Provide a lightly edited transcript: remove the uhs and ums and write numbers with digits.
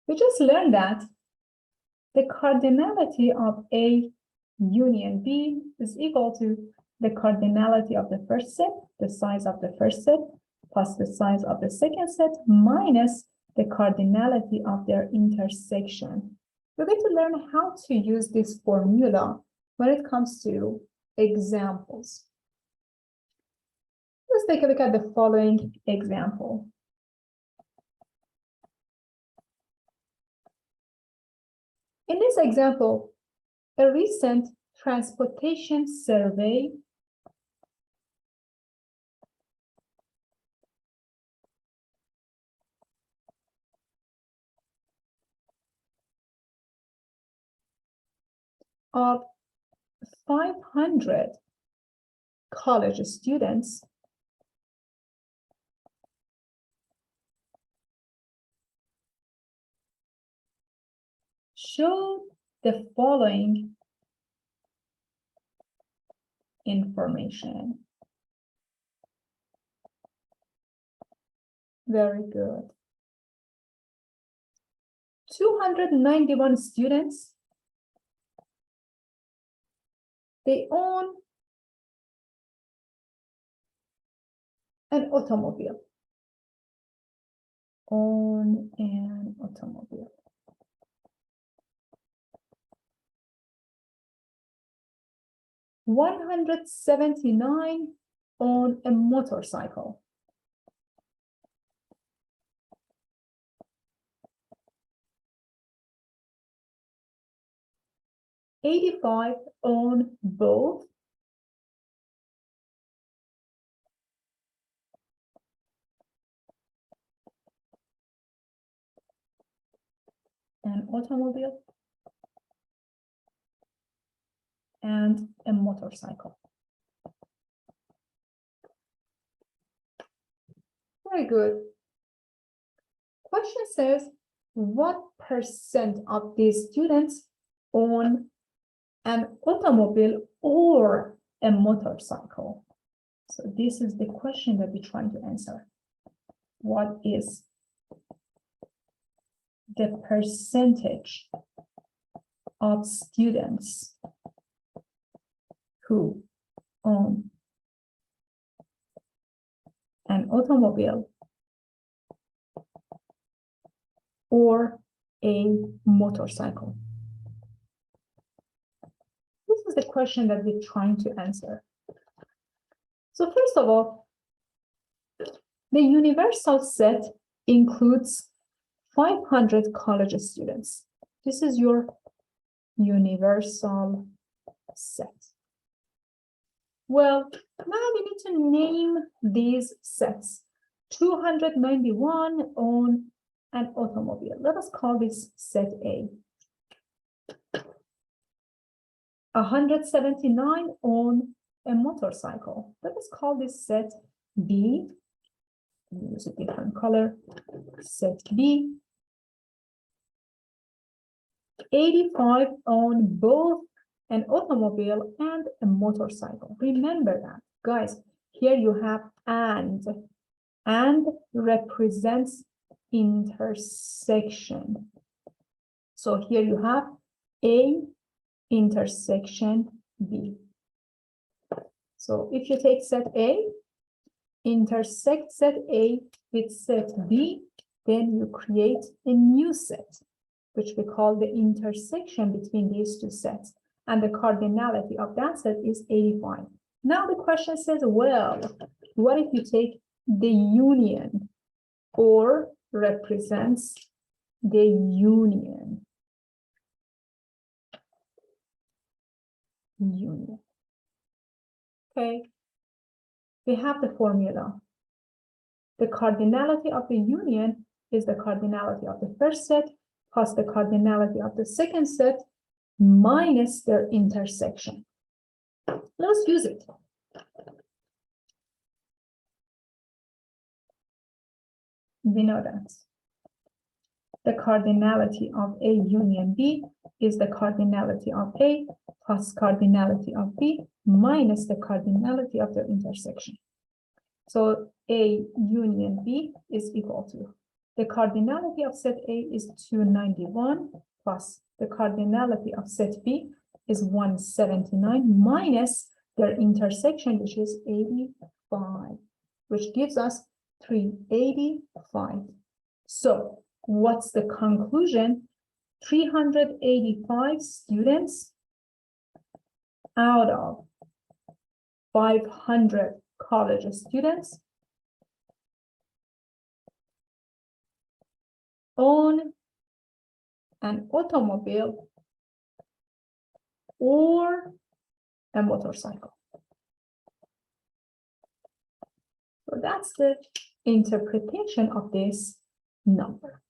We just learned that the cardinality of A union B is equal to the cardinality of the first set, the size of the first set, plus the size of the second set, minus the cardinality of their intersection. We're going to learn how to use this formula when it comes to examples. Let's take a look at the following example. In this example, a recent transportation survey of 500 college students showed the following information. Very good. 291 students, they own an automobile. Own an automobile. 179 own a motorcycle. 85 own both. An automobile and a motorcycle. Very good. Question says, what percent of these students own an automobile or a motorcycle? So this is the question that we're trying to answer. What is the percentage of students who own an automobile or a motorcycle? This is the question that we're trying to answer. So first of all, the universal set includes 500 college students. This is your universal set. Well, now we need to name these sets. 291 own an automobile. Let us call this set A. 179 own a motorcycle. Let us call this set B. Use a different color. Set B. 85 own both an automobile and a motorcycle. Remember that, guys. Here you have and represents intersection. So here you have A intersection B. So if you take set A, intersect set A with set B, then you create a new set, which we call the intersection between these two sets. And the cardinality of that set is 85. Now the question says, well, what if you take the union, or represents the union? Union. Okay, we have the formula. The cardinality of the union is the cardinality of the first set plus the cardinality of the second set minus their intersection. Let's use it. We know that the cardinality of A union B is the cardinality of A plus cardinality of B minus the cardinality of their intersection. So A union B is equal to The cardinality of set A is 291 plus the cardinality of set B is 179 minus their intersection, which is 85, which gives us 385. So what's the conclusion? 385 students out of 500 college students own an automobile or a motorcycle. So that's the interpretation of this number.